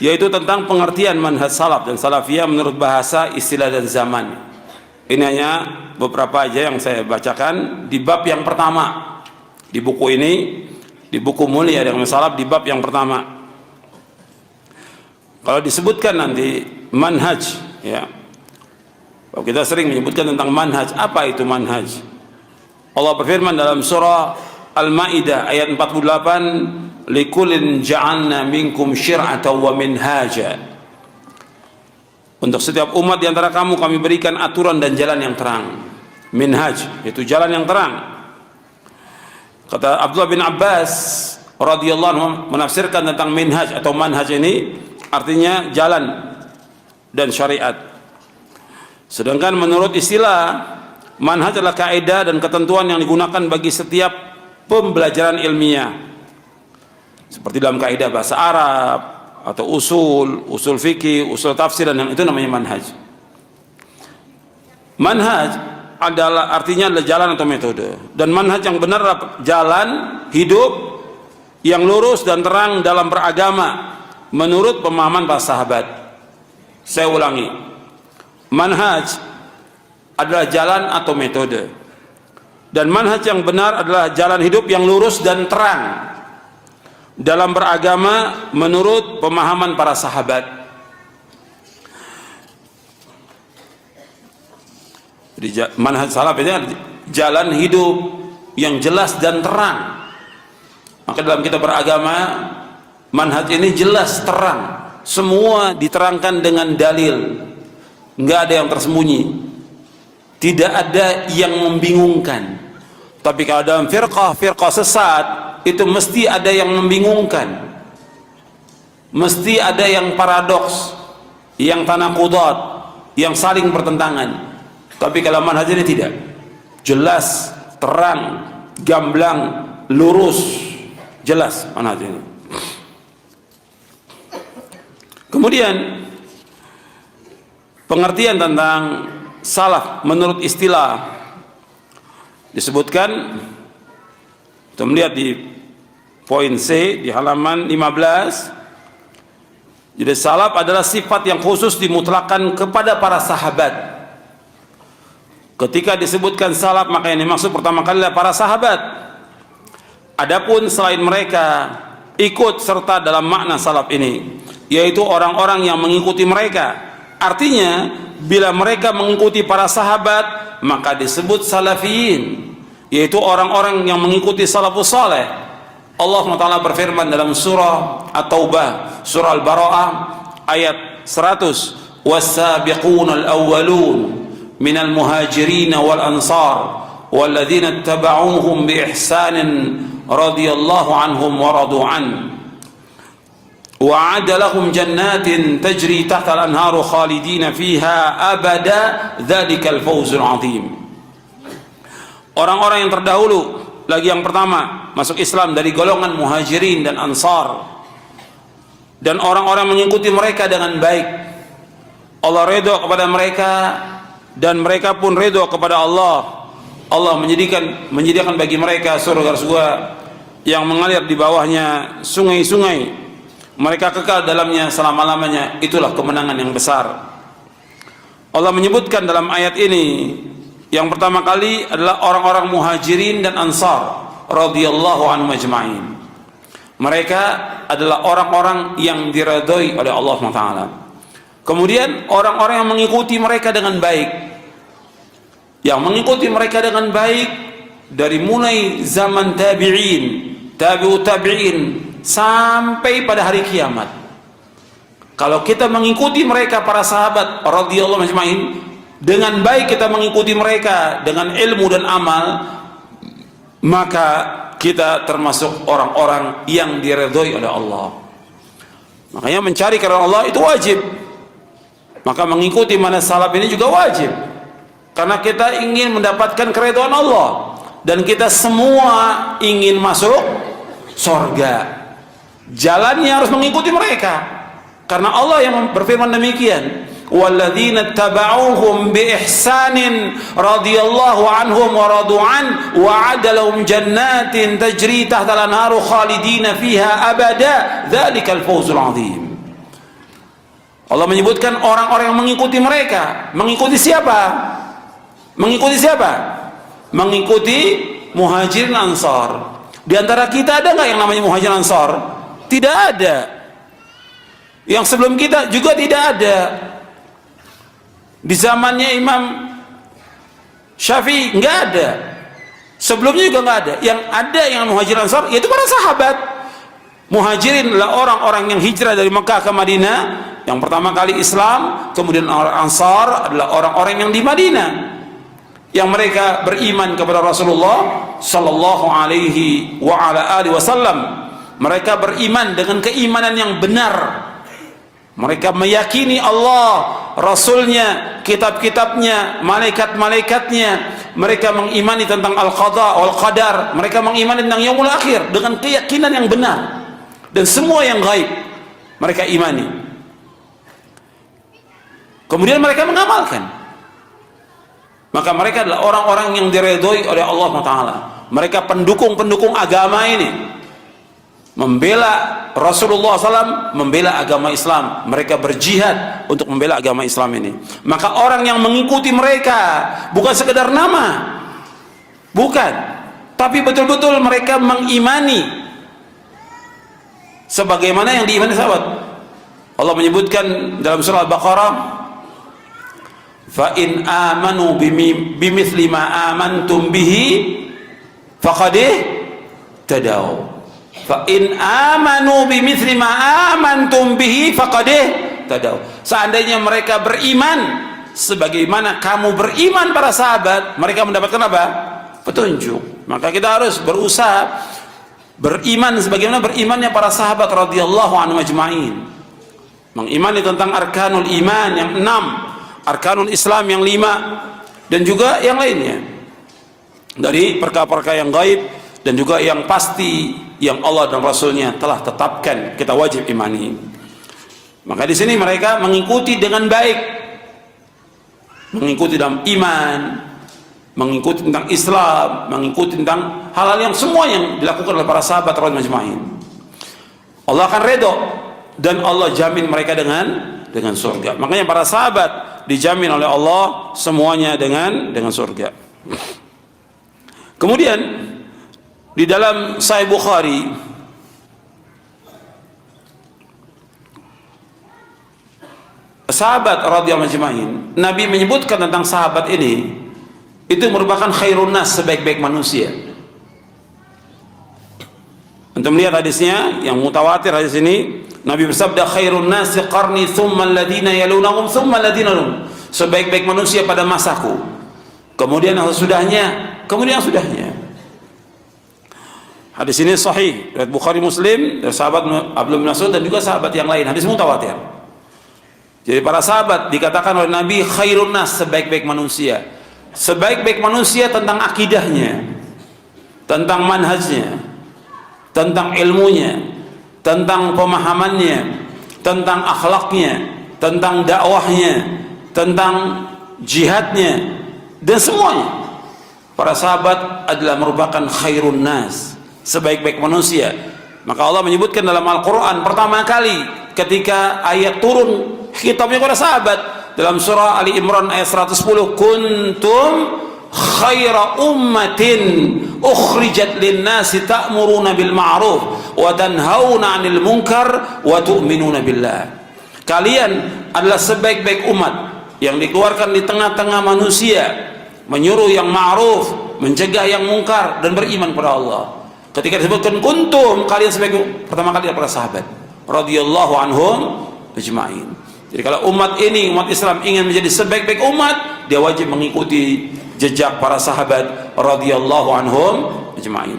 yaitu tentang pengertian manhaj salaf dan salafiyah menurut bahasa, istilah dan zaman. Ini hanya beberapa aja yang saya bacakan di bab yang pertama di buku ini, di buku Mulia dengan Salaf, di bab yang pertama. Kalau disebutkan nanti manhaj, ya, kita sering menyebutkan tentang manhaj. Apa itu manhaj? Allah berfirman dalam surah Al-Maidah ayat 48, "Likullin ja'alna minkum syir'atan wa minhaja." Untuk setiap umat di antara kamu kami berikan aturan dan jalan yang terang. Minhaj itu jalan yang terang. Kata Abdullah bin Abbas radhiyallahu anhu menafsirkan tentang minhaj atau manhaj ini artinya jalan dan syariat. Sedangkan menurut istilah, manhaj adalah kaidah dan ketentuan yang digunakan bagi setiap pembelajaran ilmiah. Seperti dalam kaidah bahasa Arab atau usul fikih, usul tafsir, dan yang itu namanya manhaj. Manhaj adalah artinya adalah jalan atau metode. Dan manhaj yang benar adalah jalan hidup yang lurus dan terang dalam beragama menurut pemahaman para sahabat. Saya ulangi, manhaj adalah jalan atau metode, dan manhaj yang benar adalah jalan hidup yang lurus dan terang dalam beragama menurut pemahaman para sahabat. Jadi manhaj salaf ini jalan hidup yang jelas dan terang. Maka dalam kita beragama, manhaj ini jelas, terang, semua diterangkan dengan dalil, nggak ada yang tersembunyi, tidak ada yang membingungkan. Tapi kalau dalam firqah sesat, itu mesti ada yang membingungkan, mesti ada yang paradoks, yang tanakudat, yang saling bertentangan. Tapi kalau manhaj ini tidak, jelas, terang, gamblang, lurus, jelas manhaj ini. Kemudian pengertian tentang salaf menurut istilah disebutkan, kita melihat di poin C di halaman 15. Jadi salaf adalah sifat yang khusus dimutlakan kepada para sahabat. Ketika disebutkan salaf, maka yang dimaksud pertama kali adalah para sahabat. Adapun selain mereka ikut serta dalam makna salaf ini, yaitu orang-orang yang mengikuti mereka. Artinya bila mereka mengikuti para sahabat, maka disebut salafiyin, yaitu orang-orang yang mengikuti salafus saleh. Allah SWT berfirman dalam surah At-Taubah, surah Al-Bara'ah ayat 100, "Was-sabiqunal awwalun minal muhajirin wal ansar walladzina ittaba'uuhum bi ihsanin radhiyallahu anhum wa radu an wa 'adda lahum jannatin tajri tahta al-anharu khalidina fiha abada dzalikal fawzul 'adzim." Orang-orang yang terdahulu, lagi yang pertama masuk Islam dari golongan muhajirin dan ansar, dan orang-orang mengikuti mereka dengan baik. Allah ridho kepada mereka dan mereka pun ridho kepada Allah. Allah menyediakan bagi mereka surga-surga yang mengalir di bawahnya sungai-sungai, mereka kekal dalamnya selama-lamanya. Itulah kemenangan yang besar. Allah menyebutkan dalam ayat ini, yang pertama kali adalah orang-orang muhajirin dan ansar radhiyallahu anhum ajma'in. Mereka adalah orang-orang yang diridhoi oleh Allah SWT. Kemudian orang-orang yang mengikuti mereka dengan baik, yang mengikuti mereka dengan baik dari mulai zaman tabi'in, tabi'ut tabi'in sampai pada hari kiamat. Kalau kita mengikuti mereka para sahabat radhiyallahu ajma'in dengan baik, kita mengikuti mereka dengan ilmu dan amal, maka kita termasuk orang-orang yang diridhoi oleh Allah. Makanya mencari karena Allah itu wajib. Maka mengikuti manhaj salaf ini juga wajib, karena kita ingin mendapatkan keridhaan Allah dan kita semua ingin masuk surga. Jalannya harus mengikuti mereka, karena Allah yang berfirman demikian, "Walladzina tabauhum bi ihsanin radhiyallahu anhum wa radu an wa 'adda lahum jannatin tajri tahta al-anharu khalidina fiha abada dzalikal fawzul 'adzim." Allah menyebutkan orang-orang yang mengikuti mereka. Mengikuti siapa? Mengikuti siapa? Mengikuti Muhajirin Ansar. Di antara kita ada nggak yang namanya Muhajirin Ansar? Tidak ada. Yang sebelum kita juga tidak ada. Di zamannya Imam Syafi'i nggak ada. Sebelumnya juga nggak ada. Yang ada yang Muhajirin Ansar yaitu para sahabat. Muhajirin adalah orang-orang yang hijrah dari Mekah ke Madinah, yang pertama kali Islam. Kemudian orang Ansar adalah orang-orang yang di Madinah, yang mereka beriman kepada Rasulullah sallallahu alaihi wa ala alihi wasallam. Mereka beriman dengan keimanan yang benar. Mereka meyakini Allah, Rasulnya, kitab-kitabnya, malaikat-malaikatnya. Mereka mengimani tentang al-qada wal qadar. Mereka mengimani tentang yaumul akhir dengan keyakinan yang benar. Dan semua yang gaib mereka imani. Kemudian mereka mengamalkan. Maka mereka adalah orang-orang yang diredhoi oleh Allah Taala. Mereka pendukung-pendukung agama ini, membela Rasulullah SAW, membela agama Islam. Mereka berjihad untuk membela agama Islam ini. Maka orang yang mengikuti mereka bukan sekedar nama, bukan, tapi betul-betul mereka mengimani sebagaimana yang diimani sahabat. Allah menyebutkan dalam surah Al-Baqarah, fa in amanu bimithli ma amantum bihi faqad tadaw. Fa in amanu bimithli ma amantum bihi faqad tadaw. Seandainya mereka beriman sebagaimana kamu beriman para sahabat, mereka mendapatkan apa? Petunjuk. Maka kita harus berusaha beriman sebagaimana berimannya para sahabat radhiyallahu anhum ajma'in. Mengimani tentang arkanul iman yang 6, arkanul Islam yang 5, dan juga yang lainnya dari perkara-perkara yang gaib dan juga yang pasti yang Allah dan Rasulnya telah tetapkan, kita wajib imani. Maka di sini mereka mengikuti dengan baik, mengikuti dalam iman, mengikuti tentang Islam, mengikuti tentang hal-hal yang semua yang dilakukan oleh para sahabat radhiyallahu majma'in. Allah akan redha dan Allah jamin mereka dengan surga. Makanya para sahabat dijamin oleh Allah semuanya dengan surga. Kemudian di dalam Sahih Bukhari sahabat radhiyallahu majma'in, Nabi menyebutkan tentang sahabat ini, itu merupakan khairun nas, sebaik-baik manusia. Untuk melihat hadisnya yang mutawatir hadis ini, Nabi bersabda, khairun nas qarni thumma alladhina yalunahum thumma alladhina yalunahum. Sebaik-baik manusia pada masaku, kemudian yang sesudahnya, kemudian yang sudahnya. Hadis ini sahih riwayat Bukhari Muslim dari sahabat Abdullah bin Mas'ud dan juga sahabat yang lain. Hadis mutawatir. Jadi para sahabat dikatakan oleh Nabi khairun nas, sebaik-baik manusia. Sebaik-baik manusia tentang akidahnya, tentang manhajnya, tentang ilmunya, tentang pemahamannya, tentang akhlaknya, tentang dakwahnya, tentang jihadnya, dan semuanya. Para sahabat adalah merupakan khairun nas, sebaik-baik manusia. Maka Allah menyebutkan dalam Al-Quran pertama kali ketika ayat turun khitabnya kepada sahabat dalam surah Ali Imran ayat 110, kuntum khaira ummatin ukhrijat linnasi ta'muruna bil ma'ruf wa tanhauna 'anil munkar wa tu'minuna billah. Kalian adalah sebaik-baik umat yang dikeluarkan di tengah-tengah manusia, menyuruh yang ma'ruf, mencegah yang mungkar, dan beriman kepada Allah. Ketika disebutkan kuntum, kalian sebagai, pertama kali para sahabat radhiyallahu anhum ajma'in. Jadi kalau umat ini, umat Islam ingin menjadi sebaik-baik umat, dia wajib mengikuti jejak para sahabat radhiyallahu anhum ajma'in.